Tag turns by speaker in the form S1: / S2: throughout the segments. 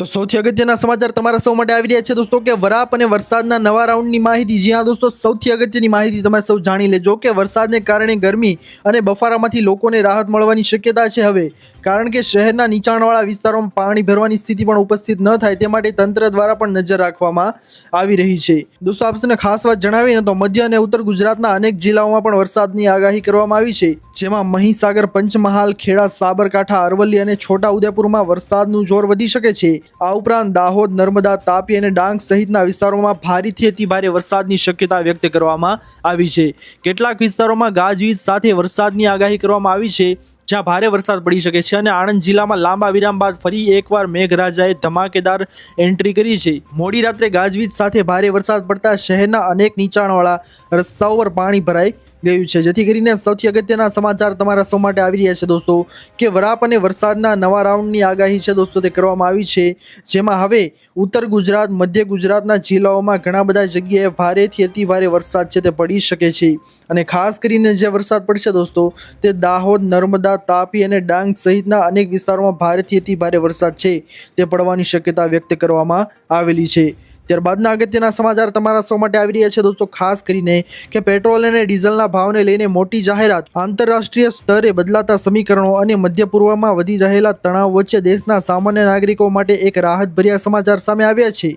S1: તો સૌથી અગત્યના સમાચાર તમારા સૌ માટે આવી રહ્યા છે દોસ્તો કે વરાપ અને વરસાદના નવા રાઉન્ડની માહિતી। જી હા દોસ્તો, સૌથી અગત્યની માહિતી તમે સૌ જાણી લેજો કે વરસાદને કારણે ગરમી અને બફારામાંથી લોકોને રાહત મળવાની શક્યતા છે હવે, કારણ કે શહેરના નીચાણવાળા વિસ્તારોમાં પાણી ભરવાની સ્થિતિ પણ ઉપસ્થિત ન થાય તે માટે તંત્ર દ્વારા પણ નજર રાખવામાં આવી રહી છે। દોસ્તો આપને ખાસ વાત જણાવીને તો મધ્ય અને ઉત્તર ગુજરાતના અનેક જિલ્લાઓમાં પણ વરસાદની આગાહી કરવામાં આવી છે, જેમાં મહીસાગર, પંચમહાલ, ખેડા, સાબરકાંઠા, અરવલ્લી અને છોટા ઉદેપુરમાં વરસાદનું જોર વધી શકે છે। આ ઉપરાંત દાહોદ, નર્મદા, તાપી અને ડાંગ સહિતના વિસ્તારોમાં ભારેથી અતિભારે વરસાદની શક્યતા વ્યક્ત કરવામાં આવી છે। કેટલાક વિસ્તારોમાં ગાજવીજ સાથે વરસાદની આગાહી કરવામાં આવી છે, જ્યાં ભારે વરસાદ પડી શકે છે। અને આણંદ જિલ્લામાં લાંબા વિરામ બાદ ફરી એકવાર મેઘરાજાએ ધમાકેદાર એન્ટ્રી કરી છે। મોડી રાત્રે ગાજવીજ સાથે ભારે વરસાદ પડતા શહેરના અનેક નીચાણવાળા રસ્તાઓ પર પાણી ભરાઈ ગયું છે, જેથી કરીને સૌથી અગત્યના સમાચાર તમારા સૌ માટે આવી રહ્યા છે દોસ્તો કે વરાપ અને વરસાદના નવા રાઉન્ડની આગાહી છે દોસ્તો તે કરવામાં આવી છે, જેમાં હવે ઉત્તર ગુજરાત, મધ્ય ગુજરાતના જિલ્લાઓમાં ઘણા બધા જગ્યાએ ભારેથી અતિ ભારે વરસાદ છે તે પડી શકે છે। અને ખાસ કરીને જે વરસાદ પડશે દોસ્તો તે દાહોદ, નર્મદા, તાપી અને ડાંગ સહિતના અનેક વિસ્તારોમાં ભારેથી અતિ ભારે વરસાદ છે તે પડવાની શક્યતા વ્યક્ત કરવામાં આવેલી છે। ત્યારબાદના અગત્યના સમાચાર તમારા સૌ માટે આવી રહ્યા છે દોસ્તો, ખાસ કરીને કે પેટ્રોલ અને ડીઝલના ભાવને લઈને મોટી જાહેરાત। આંતરરાષ્ટ્રીય સ્તરે બદલાતા સમીકરણો અને મધ્ય પૂર્વમાં વધી રહેલા તણાવ વચ્ચે દેશના સામાન્ય નાગરિકો માટે એક રાહતભર્યા સમાચાર સામે આવ્યા છે।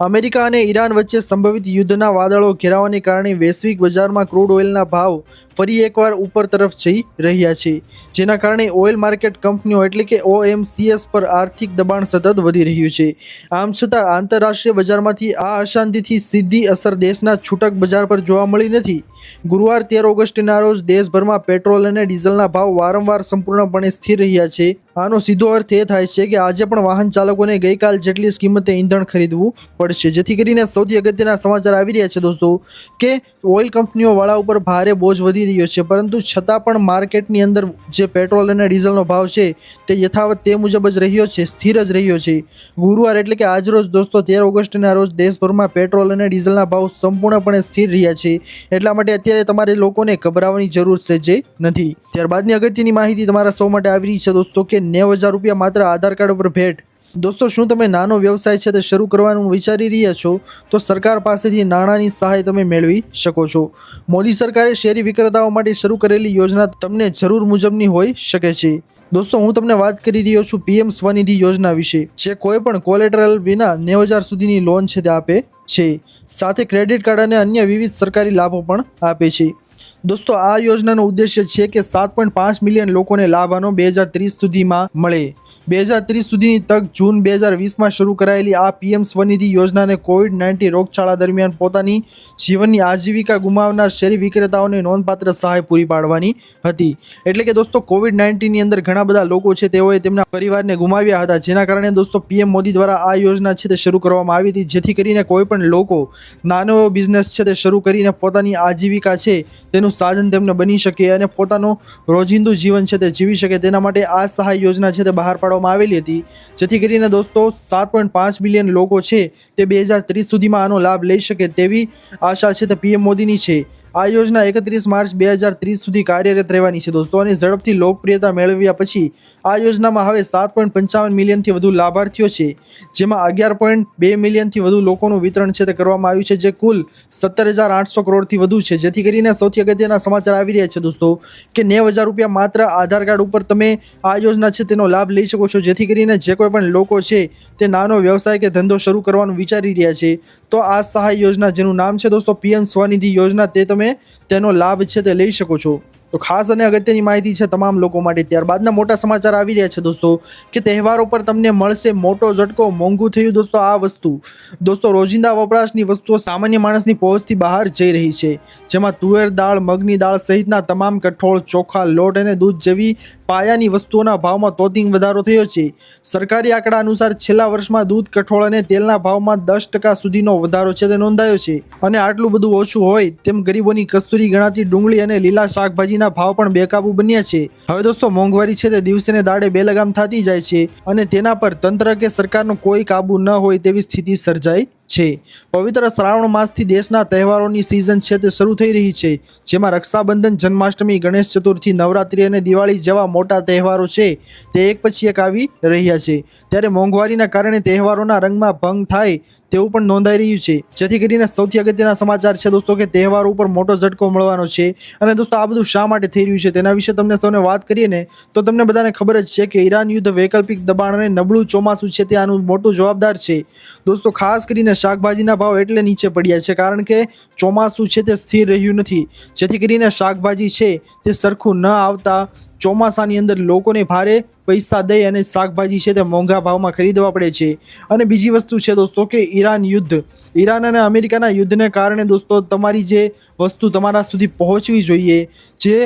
S1: અમેરિકા અને ઈરાન વચ્ચે સંભવિત યુદ્ધના વાદળો ઘેરાવાને કારણે વૈશ્વિક બજારમાં ક્રૂડ ઓઇલના ભાવ ફરી એકવાર ઉપર તરફ જઈ રહ્યા છે, જેના કારણે ઓઇલ માર્કેટ કંપનીઓ એટલે કે OMCs પર આર્થિક દબાણ સતત વધી રહ્યું છે। આમ છતાં આંતરરાષ્ટ્રીય બજારમાંથી આ અશાંતિથી સીધી અસર દેશના છૂટક બજાર પર જોવા મળી નથી। ગુરુવાર 13 ઓગસ્ટના રોજ દેશભરમાં પેટ્રોલ અને ડીઝલના ભાવ વારંવાર સંપૂર્ણપણે સ્થિર રહ્યા છે। આનો સીધો અર્થ એ થાય છે કે આજે પણ વાહન ચાલકોને ગઈકાલ જેટલી જ કિંમતે ઈંધણ ખરીદવું પડશે, જેથી કરીને સૌથી અગત્યના સમાચાર આવી રહ્યા છે દોસ્તો કે ઓઇલ કંપનીઓ વાળા ઉપર ભારે બોજ વધી રહ્યો છે, પરંતુ છતાં પણ માર્કેટની અંદર જે પેટ્રોલ અને ડીઝલનો ભાવ છે તે યથાવત તે મુજબ જ રહ્યો છે, સ્થિર જ રહ્યો છે। ગુરુવાર એટલે કે આજરોજ દોસ્તો 13 ઓગસ્ટના રોજ દેશભરમાં પેટ્રોલ અને ડીઝલના ભાવ સંપૂર્ણપણે સ્થિર રહ્યા છે, એટલા માટે અત્યારે તમારે લોકોને ગભરાવાની જરૂર છે જે નથી। ત્યારબાદની અગત્યની માહિતી તમારા સૌ માટે આવી રહી છે દોસ્તો કે 90,000 રૂપિયા માત્ર આધાર કાર્ડ ઉપર ભેટ। દોસ્તો શું તમે નાનો વ્યવસાય છે તે શરૂ કરવાનું વિચારી રહ્યા છો તો સરકાર પાસેથી નાણાંની સહાય તમે મેળવી શકો છો। મોદી સરકારે શેરી વિક્રેતાઓ માટે શરૂ કરેલી યોજના તમને જરૂર મુજબની હોઈ શકે છે। દોસ્તો હું તમને વાત કરી રહ્યો છું PM સ્વનિધિ યોજના વિશે, જે કોઈ પણ કોલેટરલ વિના 90,000 સુધીની લોન છે તે આપે છે, સાથે ક્રેડિટ કાર્ડ અને અન્ય વિવિધ સરકારી લાભો પણ આપે છે। દોસ્તો આ યોજનાનો ઉદ્દેશ્ય છે કે 7.5 મિલિયન લોકોને લાભ આનો 2030 સુધીમાં મળે। 2030 સુધીની તક જૂન 2020માં શરૂ કરાયેલી આ PM સ્વનિધિ યોજનાને COVID-19 રોગચાળા દરમિયાન પોતાની જીવનની આજીવિકા ગુમાવનાર શેરી વિક્રેતાઓને નોંધપાત્ર સહાય પૂરી પાડવાની હતી। એટલે કે દોસ્તો COVID-19ની અંદર ઘણા બધા લોકો છે તેઓએ તેમના પરિવારને ગુમાવ્યા હતા, જેના કારણે દોસ્તો PM મોદી દ્વારા આ યોજના છે તે શરૂ કરવામાં આવી હતી, જેથી કરીને કોઈ પણ લોકો નાનો એવો બિઝનેસ છે તે શરૂ કરીને પોતાની આજીવિકા છે તેનું સાધન તેમને બની શકે અને પોતાનું રોજિંદુ જીવન છે તે જીવી શકે, તેના માટે આ સહાય યોજના છે તે બહાર પાડવામાં આવેલી હતી, જેથી કરીને દોસ્તો 7.5 મિલિયન લોકો છે તે 2030 સુધીમાં આનો લાભ લઈ શકે તેવી આશા છે તે PM મોદીની છે। આ યોજના 31 માર્ચ 2030 સુધી કાર્યરત રહેવાની છે દોસ્તો, અને ઝડપથી લોકપ્રિયતા મેળવ્યા પછી આ યોજનામાં હવે 7.55 મિલિયનથી વધુ લાભાર્થીઓ છે, જેમાં 11.2 મિલિયનથી વધુ લોકોનું વિતરણ છે તે કરવામાં આવ્યું છે, જે કુલ 17,800 કરોડથી વધુ છે। જેથી કરીને સૌથી અગત્યના સમાચાર આવી રહ્યા છે દોસ્તો કે 90,000 રૂપિયા માત્ર આધાર કાર્ડ ઉપર તમે આ યોજના છે તેનો લાભ લઈ શકો છો, જેથી કરીને જે કોઈ પણ લોકો છે તે નાનો વ્યવસાય કે ધંધો શરૂ કરવાનું વિચારી રહ્યા છે તો આ સહાય યોજના, જેનું નામ છે દોસ્તો PM સ્વનિધિ યોજના, તે તમે તેનો લાભ છે તે લઈ શકો છો। તો ખાસ અને અગત્યની માહિતી છે તમામ લોકો માટે। ત્યારબાદના મોટા સમાચાર આવી રહ્યા છે દોસ્તો કે તહેવારો પર તમને મળશે મોટો ઝટકો, મોંઘું થયું દોસ્તો આ વસ્તુ। દોસ્તો રોજિંદા વપરાશની વસ્તુઓ સામાન્ય માણસની પહોંચથી બહાર જઈ રહી છે, જેમાં તુવેર દાળ, મગની દાળ સહિતના તમામ કઠોળ, ચોખા, લોટ અને દૂધ જેવી પાયાની વસ્તુઓના ભાવમાં તોતિંગ વધારો થયો છે। સરકારી આંકડા અનુસાર છેલ્લા વર્ષમાં દૂધ, કઠોળ અને તેલના ભાવમાં 10% સુધીનો વધારો છે તે નોંધાયો છે, અને આટલું બધું ઓછું હોય તેમ ગરીબોની કસ્તુરી ગણાતી ડુંગળી અને લીલા શાકભાજીના ભાવ પણ બેકાબુ બન્યા છે। હવે દોસ્તો મોંઘવારી છે તે દિવસે ને દાડે બેલગામ થતી જાય છે, અને તેના પર તંત્ર કે સરકારનો કોઈ કાબુ ન હોય તેવી સ્થિતિ સર્જાઈ છે। પવિત્ર શ્રાવણ માસથી દેશના તહેવારોની સિઝન છે તે શરૂ થઈ રહી છે, જેમાં રક્ષાબંધન, જન્માષ્ટમી, ગણેશ ચતુર્થી, નવરાત્રી અને દિવાળી જેવા મોટા તહેવારો છે તે એક પછી એક આવી રહ્યા છે। ત્યારે મોંઘવારીના કારણે તહેવારોના રંગમાં ભંગ થાય તેવું પણ નોંધાઈ રહ્યું છે, જેથી કરીને સૌથી અગત્યના સમાચાર છે દોસ્તો કે તહેવારો ઉપર મોટો ઝટકો મળવાનો છે। અને દોસ્તો આ બધું શા માટે થઈ રહ્યું છે તેના વિશે તમને સૌને વાત કરીએ ને તો તમને બધાને ખબર જ છે કે ઈરાન યુદ્ધ, વૈકલ્પિક દબાણ અને નબળું ચોમાસું છે તે આનું મોટું જવાબદાર છે। દોસ્તો ખાસ કરીને શાકભાજીના ભાવ એટલે નીચે પડ્યા છે કારણ કે ચોમાસું છે તે સ્થિર રહ્યું નથી, જેથી કરીને શાકભાજી છે તે સરખું ન આવતા ચોમાસાની અંદર લોકોને ભારે પૈસા દઈ અને શાકભાજી છે તે મોંઘા ભાવમાં ખરીદવા પડે છે। અને બીજી વસ્તુ છે દોસ્તો કે ઈરાન અને અમેરિકાના યુદ્ધને કારણે દોસ્તો તમારી જે વસ્તુ તમારા સુધી પહોંચવી જોઈએ, જે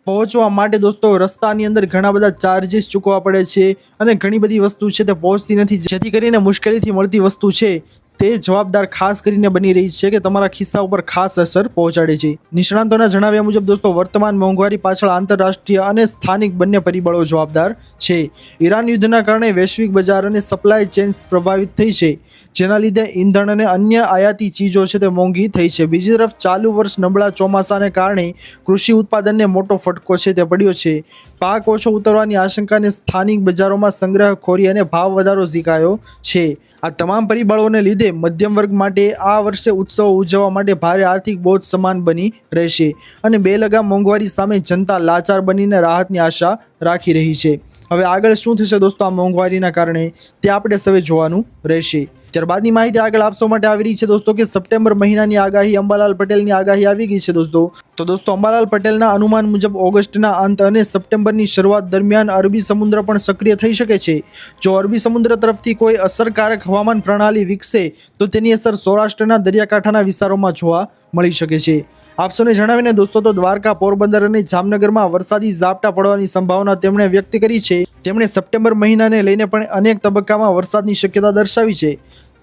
S1: પહોંચવા માટે દોસ્તો રસ્તાની અંદર ઘણા બધા ચાર્જીસ ચૂકવવા પડે છે અને ઘણી બધી વસ્તુ છે તે પહોંચતી નથી, જેથી કરીને મુશ્કેલીથી મળતી વસ્તુ છે તે જવાબદાર ખાસ કરીને બની રહી છે કે તમારા ખિસ્સા ઉપર ખાસ અસર પહોંચાડે છે। નિષ્ણાતોના જણાવ્યા મુજબ દોસ્તો વર્તમાન મોંઘવારી પાછળ આંતરરાષ્ટ્રીય અને સ્થાનિક બંને પરિબળો જવાબદાર છે। ઈરાન યુદ્ધના કારણે વૈશ્વિક બજાર અને સપ્લાય ચેન્સ પ્રભાવિત થઈ છે, જેના લીધે ઈંધણ અને અન્ય આયાતી ચીજો છે તે મોંઘી થઈ છે। બીજી તરફ ચાલુ વર્ષ નબળા ચોમાસાને કારણે કૃષિ ઉત્પાદનને મોટો ફટકો છે તે પડ્યો છે। પાક ઓછો ઉતરવાની આશંકાને સ્થાનિક બજારોમાં સંગ્રહખોરી અને ભાવ વધારો ઝીકાયો છે। આ તમામ પરિબળોને લીધે મધ્યમ વર્ગ માટે આ વર્ષે ઉત્સવો ઉજવવા માટે ભારે આર્થિક બોજ સમાન બની રહેશે અને બેલગામ મોંઘવારી સામે જનતા લાચાર બનીને રાહતની આશા રાખી રહી છે। હવે આગળ શું થશે દોસ્તો આ મોંઘવારીના કારણે તે આપણે સૌએ જોવાનું રહેશે। ત્યારબાદની માહિતી આગળ આપવા માટે આવી રહી છે દોસ્તો કે સપ્ટેમ્બર મહિનાની આગાહી, અંબાલાલ પટેલની આગાહી આવી ગઈ છે દોસ્તો। તો દોસ્તો અંબાલાલ પટેલના અનુમાન મુજબ ઓગસ્ટના અંત અને સપ્ટેમ્બરની શરૂઆત દરમિયાન અરબી સમુદ્ર પણ સક્રિય થઈ શકે છે। જો અરબી સમુદ્ર તરફથી કોઈ અસરકારક હવામાન પ્રણાલી વિકસે તો તેની અસર સૌરાષ્ટ્રના દરિયાકાંઠાના વિસ્તારોમાં જોવા મળી શકે છે। આપ સૌને જણાવીને દોસ્તો તો દ્વારકા, પોરબંદર અને જામનગરમાં વરસાદી ઝાપટા પડવાની સંભાવના તેમણે વ્યક્ત કરી છે। તેમણે સપ્ટેમ્બર મહિનાને લઈને પણ અનેક તબક્કામાં વરસાદની શક્યતા દર્શાવી છે।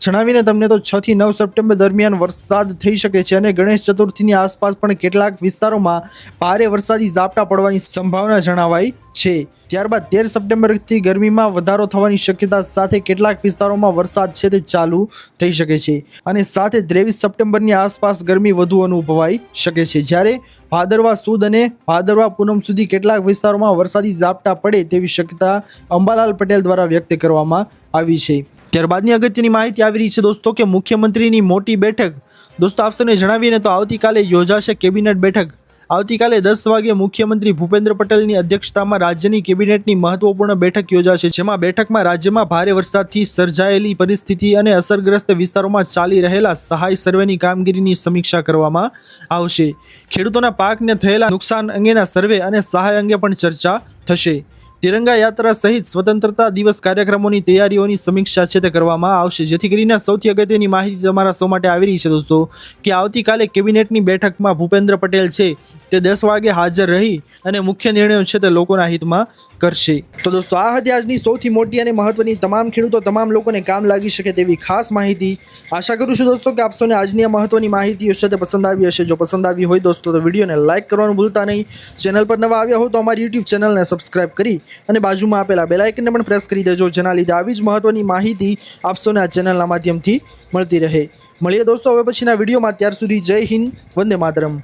S1: જણાવીને તમને તો 6 થી 9 સપ્ટેમ્બર દરમિયાન વરસાદ થઈ શકે છે અને ગણેશ ચતુર્થીની આસપાસ પણ કેટલાક વિસ્તારોમાં ભારે વરસાદી ઝાપટા પડવાની સંભાવના જણાવાઈ છે। ત્યારબાદ 13 સપ્ટેમ્બરથી ગરમીમાં વધારો થવાની શક્યતા સાથે કેટલાક વિસ્તારોમાં વરસાદ છે તે ચાલુ થઈ શકે છે અને સાથે 23 સપ્ટેમ્બરની આસપાસ ગરમી વધુ અનુભવાઈ શકે છે, જ્યારે ભાદરવા સુદ અને ભાદરવા પૂનમ સુધી કેટલાક વિસ્તારોમાં વરસાદી ઝાપટા પડે તેવી શક્યતા અંબાલાલ પટેલ દ્વારા વ્યક્ત કરવામાં આવી છે। ત્યારબાદની અગત્યની માહિતી આવી રહી છે દોસ્તો કે મુખ્યમંત્રીની મોટી બેઠક। દોસ્તો આપ સૌને જણાવીને તો આવતીકાલે યોજાશે કેબિનેટ બેઠક। આવતીકાલે 10 વાગે મુખ્યમંત્રી ભૂપેન્દ્ર પટેલની અધ્યક્ષતામાં રાજ્યની કેબિનેટની મહત્વપૂર્ણ બેઠક યોજાશે, જેમાં બેઠકમાં રાજ્યમાં ભારે વરસાદથી સર્જાયેલી પરિસ્થિતિ અને અસરગ્રસ્ત વિસ્તારોમાં ચાલી રહેલા સહાય સર્વેની કામગીરીની સમીક્ષા કરવામાં આવશે। ખેડૂતોના પાકને થયેલા નુકસાન અંગેના સર્વે અને સહાય અંગે પણ ચર્ચા થશે। તિરંગા યાત્રા સહિત સ્વતંત્રતા દિવસ કાર્યક્રમોની તૈયારીઓની સમીક્ષા છે તે કરવામાં આવશે, જેથી કરીને સૌથી અગત્યની માહિતી તમારા સૌ માટે આવી રહી છે દોસ્તો કે આવતીકાલે કેબિનેટની બેઠકમાં ભૂપેન્દ્ર પટેલ છે તે 10 વાગે હાજર રહી અને મુખ્ય નિર્ણયો છે તે લોકોના હિતમાં કરશે। તો દોસ્તો આ હતી આજની સૌથી મોટી અને મહત્વની તમામ ખેડૂતો, તમામ લોકોને કામ લાગી શકે તેવી ખાસ માહિતી। આશા કરું છું દોસ્તો કે આપ સૌને આજની આ મહત્વની માહિતીઓ છે તે પસંદ આવી હશે। જો પસંદ આવી હોય દોસ્તો તો વિડીયોને લાઇક કરવાનું ભૂલતા નહીં। ચેનલ પર નવા આવ્યા હો તો અમારી યુટ્યુબ ચેનલને સબસ્ક્રાઇબ કરી અને બાજુમાં આપેલા બેલ આઇકનને પણ પ્રેસ કરી દેજો, જેના લીધે આવી જ મહત્વની માહિતી આપ સૌને આ ચેનલના માધ્યમથી મળતી રહે। મળીએ દોસ્તો હવે પછીના વિડીયોમાં, ત્યાર સુધી જય હિન્દ, વંદે માતરમ।